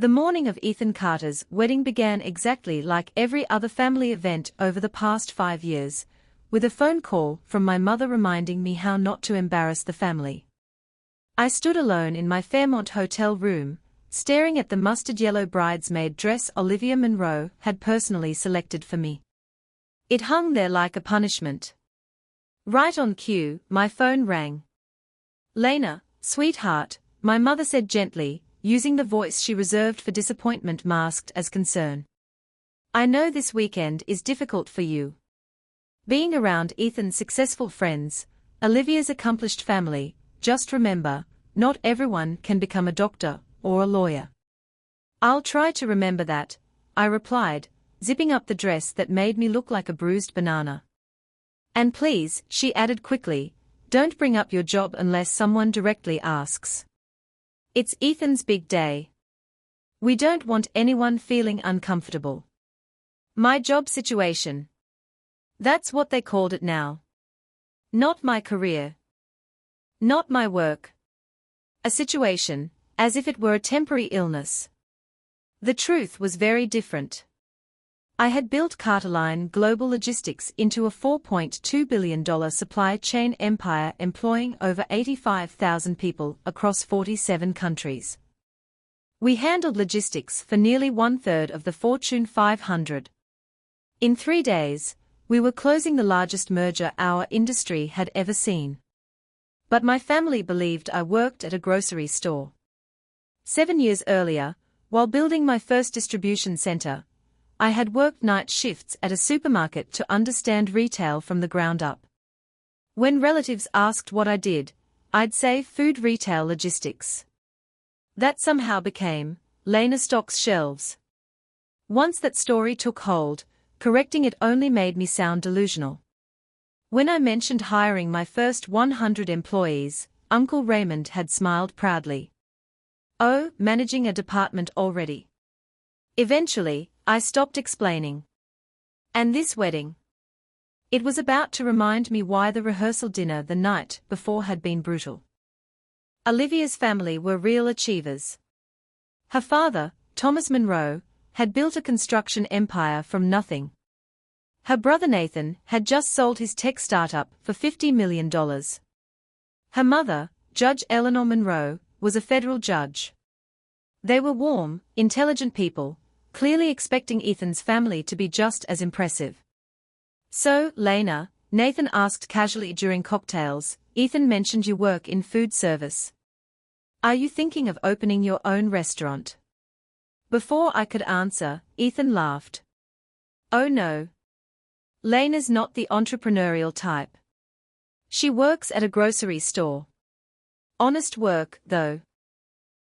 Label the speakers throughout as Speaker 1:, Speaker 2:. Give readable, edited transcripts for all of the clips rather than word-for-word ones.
Speaker 1: The morning of Ethan Carter's wedding began exactly like every other family event over the past 5 years, with a phone call from my mother reminding me how not to embarrass the family. I stood alone in my Fairmont hotel room, staring at the mustard yellow bridesmaid dress Olivia Munro had personally selected for me. It hung there like a punishment. Right on cue, my phone rang. "Lena, sweetheart," my mother said gently, using the voice she reserved for disappointment masked as concern. "I know this weekend is difficult for you. Being around Ethan's successful friends, Olivia's accomplished family, just remember, not everyone can become a doctor or a lawyer." "I'll try to remember that," I replied, zipping up the dress that made me look like a bruised banana. "And please," she added quickly, "don't bring up your job unless someone directly asks. It's Ethan's big day. We don't want anyone feeling uncomfortable." My job situation. That's what they called it now. Not my career. Not my work. A situation, as if it were a temporary illness. The truth was very different. I had built Carterline Global Logistics into a $4.2 billion supply chain empire employing over 85,000 people across 47 countries. We handled logistics for nearly 1/3 of the Fortune 500. In 3 days, we were closing the largest merger our industry had ever seen. But my family believed I worked at a grocery store. 7 years earlier, while building my first distribution center, I had worked night shifts at a supermarket to understand retail from the ground up. When relatives asked what I did, I'd say food retail logistics. That somehow became, Lena stocks shelves. Once that story took hold, correcting it only made me sound delusional. When I mentioned hiring my first 100 employees, Uncle Raymond had smiled proudly. "Oh, managing a department already." Eventually, I stopped explaining. And this wedding? It was about to remind me why the rehearsal dinner the night before had been brutal. Olivia's family were real achievers. Her father, Thomas Munro, had built a construction empire from nothing. Her brother Nathan had just sold his tech startup for $50 million. Her mother, Judge Eleanor Munro, was a federal judge. They were warm, intelligent people, clearly expecting Ethan's family to be just as impressive. "So, Lena," Nathan asked casually during cocktails, "Ethan mentioned you work in food service. Are you thinking of opening your own restaurant?" Before I could answer, Ethan laughed. "Oh no. Lena's not the entrepreneurial type. She works at a grocery store. Honest work, though."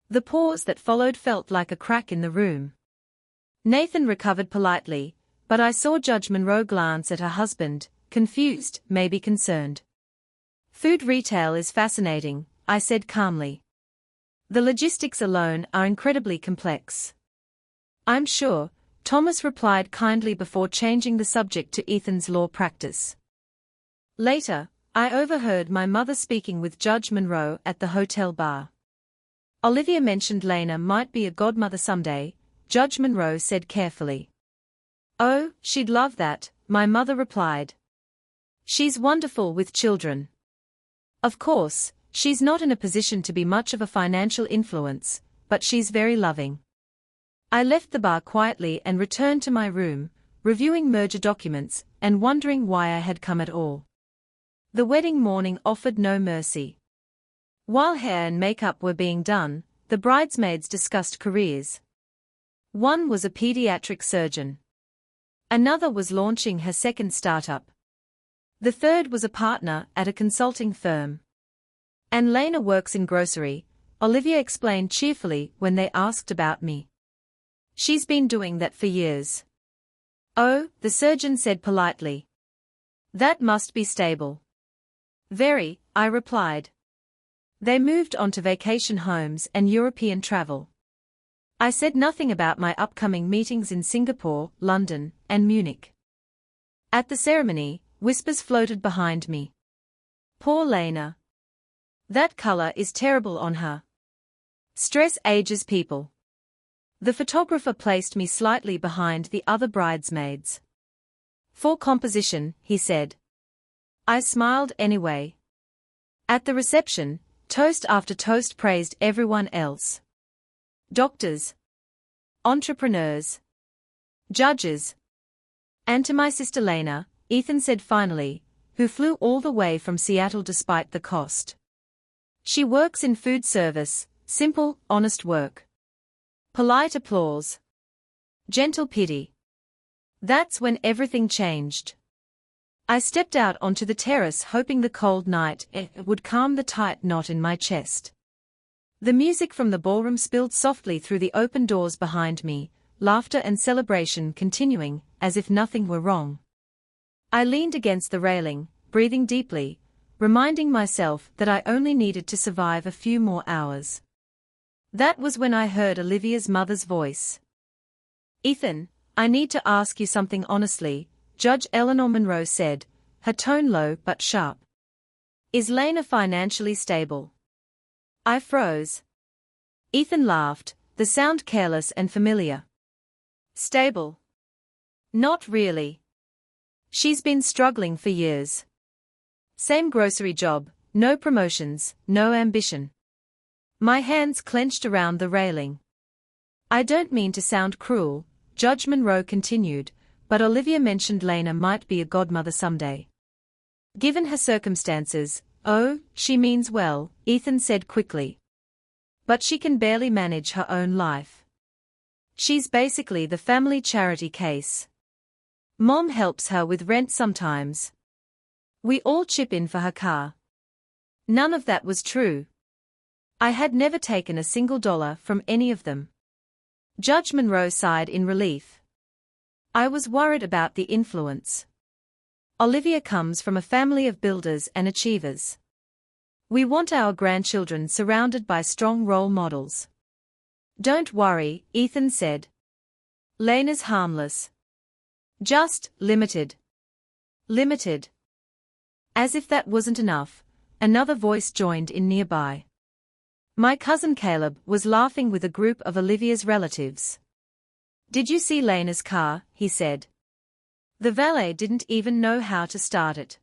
Speaker 1: The pause that followed felt like a crack in the room. Nathan recovered politely, but I saw Judge Munro glance at her husband, confused, maybe concerned. "Food retail is fascinating," I said calmly. "The logistics alone are incredibly complex." "I'm sure," Thomas replied kindly before changing the subject to Ethan's law practice. Later, I overheard my mother speaking with Judge Munro at the hotel bar. "Olivia mentioned Lena might be a godmother someday," Judge Munro said carefully. "Oh, she'd love that," my mother replied. "She's wonderful with children. Of course, she's not in a position to be much of a financial influence, but she's very loving." I left the bar quietly and returned to my room, reviewing merger documents and wondering why I had come at all. The wedding morning offered no mercy. While hair and makeup were being done, the bridesmaids discussed careers. One was a pediatric surgeon. Another was launching her second startup. The third was a partner at a consulting firm. "And Lena works in grocery," Olivia explained cheerfully when they asked about me. "She's been doing that for years." "Oh," the surgeon said politely. "That must be stable." "Very," I replied. They moved on to vacation homes and European travel. I said nothing about my upcoming meetings in Singapore, London, and Munich. At the ceremony, whispers floated behind me. "Poor Lena. That color is terrible on her. Stress ages people." The photographer placed me slightly behind the other bridesmaids. "For composition," he said. I smiled anyway. At the reception, toast after toast praised everyone else. Doctors, entrepreneurs, judges. And to my sister Lena, Ethan said finally, who flew all the way from Seattle despite the cost. She works in food service, simple, honest work. Polite applause. Gentle pity. That's when everything changed. I stepped out onto the terrace hoping the cold night air would calm the tight knot in my chest. The music from the ballroom spilled softly through the open doors behind me, laughter and celebration continuing, as if nothing were wrong. I leaned against the railing, breathing deeply, reminding myself that I only needed to survive a few more hours. That was when I heard Olivia's mother's voice. "Ethan, I need to ask you something honestly," Judge Eleanor Monroe said, her tone low but sharp. "Is Lena financially stable?" I froze. Ethan laughed, the sound careless and familiar. "Stable? Not really. She's been struggling for years. Same grocery job, no promotions, no ambition." My hands clenched around the railing. "I don't mean to sound cruel," Judge Monroe continued, "but Olivia mentioned Lena might be a godmother someday. Given her circumstances, oh, she means well," Ethan said quickly. "But she can barely manage her own life. She's basically the family charity case. Mom helps her with rent sometimes. We all chip in for her car." None of that was true. I had never taken a single dollar from any of them. Judge Monroe sighed in relief. "I was worried about the influence. Olivia comes from a family of builders and achievers. We want our grandchildren surrounded by strong role models." "Don't worry," Ethan said. "Lena's harmless. Just limited." Limited. As if that wasn't enough, another voice joined in nearby. My cousin Caleb was laughing with a group of Olivia's relatives. "Did you see Lena's car?" he said. "The valet didn't even know how to start it.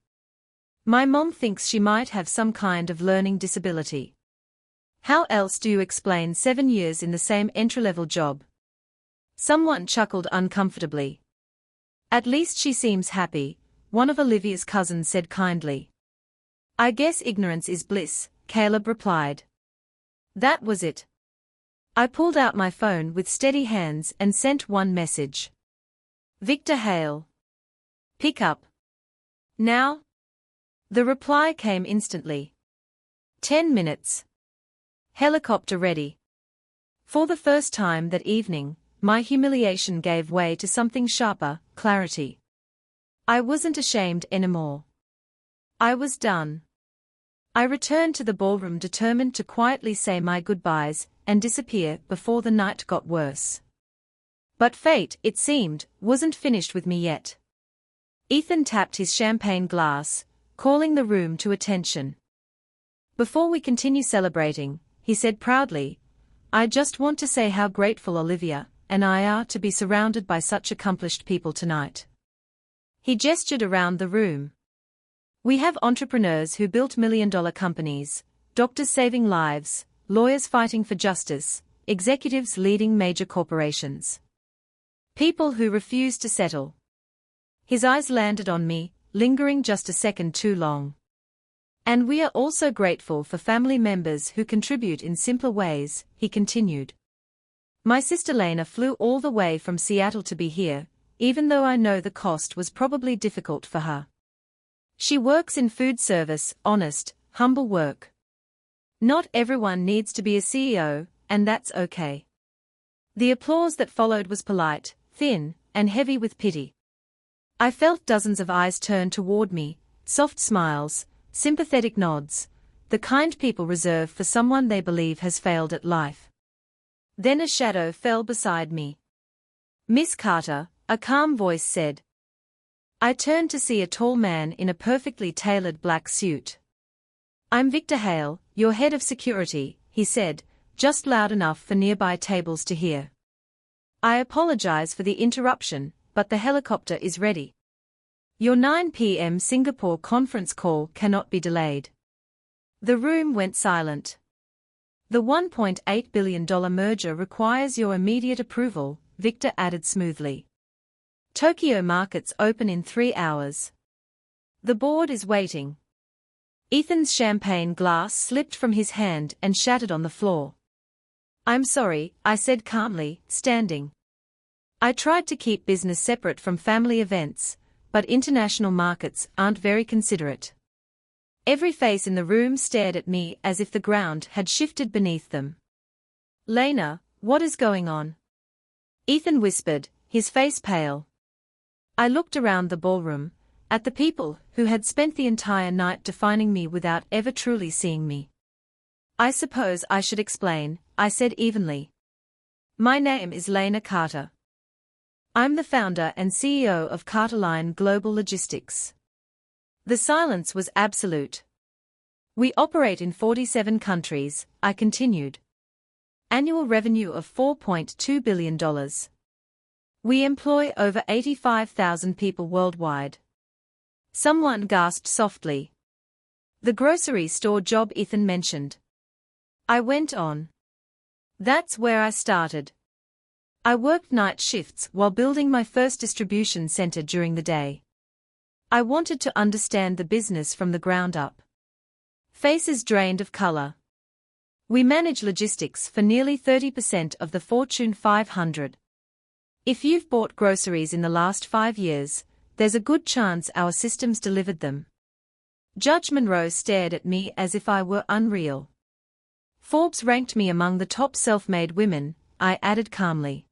Speaker 1: My mom thinks she might have some kind of learning disability. How else do you explain 7 years in the same entry-level job?" Someone chuckled uncomfortably. "At least she seems happy," one of Olivia's cousins said kindly. "I guess ignorance is bliss," Caleb replied. That was it. I pulled out my phone with steady hands and sent one message. "Victor Hale. Pick up. Now?" The reply came instantly. 10 minutes. Helicopter ready." For the first time that evening, my humiliation gave way to something sharper, clarity. I wasn't ashamed anymore. I was done. I returned to the ballroom determined to quietly say my goodbyes and disappear before the night got worse. But fate, it seemed, wasn't finished with me yet. Ethan tapped his champagne glass, calling the room to attention. "Before we continue celebrating," he said proudly, "I just want to say how grateful Olivia and I are to be surrounded by such accomplished people tonight." He gestured around the room. "We have entrepreneurs who built million-dollar companies, doctors saving lives, lawyers fighting for justice, executives leading major corporations. People who refuse to settle." His eyes landed on me, lingering just a second too long. "And we are also grateful for family members who contribute in simpler ways," he continued. "My sister Lena flew all the way from Seattle to be here, even though I know the cost was probably difficult for her. She works in food service, honest, humble work. Not everyone needs to be a CEO, and that's okay." The applause that followed was polite, thin, and heavy with pity. I felt dozens of eyes turn toward me, soft smiles, sympathetic nods, the kind people reserve for someone they believe has failed at life. Then a shadow fell beside me. "Miss Carter," a calm voice said. I turned to see a tall man in a perfectly tailored black suit. "I'm Victor Hale, your head of security," he said, just loud enough for nearby tables to hear. I apologize for the interruption, but the helicopter is ready. Your 9 p.m. Singapore conference call cannot be delayed. The room went silent. The $1.8 billion merger requires your immediate approval, Victor added smoothly. Tokyo markets open in 3 hours. The board is waiting. Ethan's champagne glass slipped from his hand and shattered on the floor. I'm sorry, I said calmly, standing. I tried to keep business separate from family events, but international markets aren't very considerate. Every face in the room stared at me as if the ground had shifted beneath them. Lena, what is going on? Ethan whispered, his face pale. I looked around the ballroom, at the people who had spent the entire night defining me without ever truly seeing me. I suppose I should explain, I said evenly. My name is Lena Carter. I'm the founder and CEO of Carterline Global Logistics. The silence was absolute. We operate in 47 countries, I continued. Annual revenue of $4.2 billion. We employ over 85,000 people worldwide. Someone gasped softly. The grocery store job Ethan mentioned. I went on. That's where I started. I worked night shifts while building my first distribution center during the day. I wanted to understand the business from the ground up. Faces drained of color. We manage logistics for nearly 30% of the Fortune 500. If you've bought groceries in the last 5 years, there's a good chance our systems delivered them. Judge Monroe stared at me as if I were unreal. Forbes ranked me among the top self-made women, I added calmly.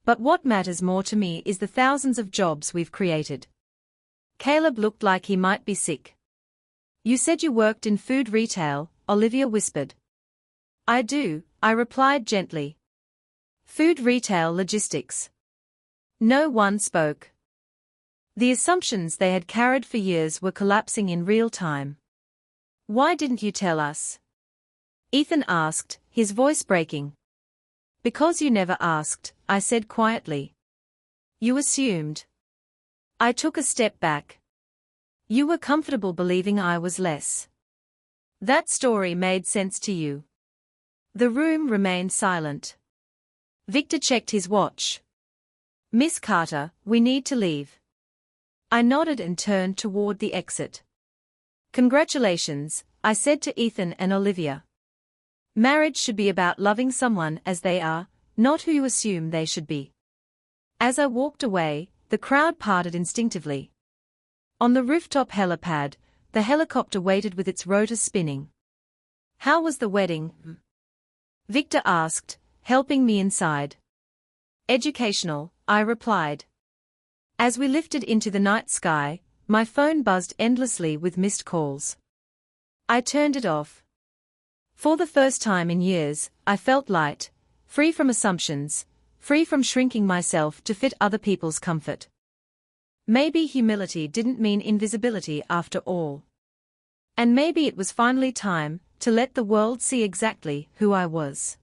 Speaker 1: But what matters more to me is the thousands of jobs we've created. Caleb looked like he might be sick. You said you worked in food retail, Olivia whispered. I do, I replied gently. Food retail logistics. No one spoke. The assumptions they had carried for years were collapsing in real time. Why didn't you tell us? Ethan asked, his voice breaking. Because you never asked, I said quietly. You assumed. I took a step back. You were comfortable believing I was less. That story made sense to you. The room remained silent. Victor checked his watch. Miss Carter, we need to leave. I nodded and turned toward the exit. Congratulations, I said to Ethan and Olivia. Marriage should be about loving someone as they are, not who you assume they should be. As I walked away, the crowd parted instinctively. On the rooftop helipad, the helicopter waited with its rotor spinning. How was the wedding? Victor asked, helping me inside. Educational, I replied. As we lifted into the night sky, my phone buzzed endlessly with missed calls. I turned it off. For the first time in years, I felt light, free from assumptions, free from shrinking myself to fit other people's comfort. Maybe humility didn't mean invisibility after all. And maybe it was finally time to let the world see exactly who I was.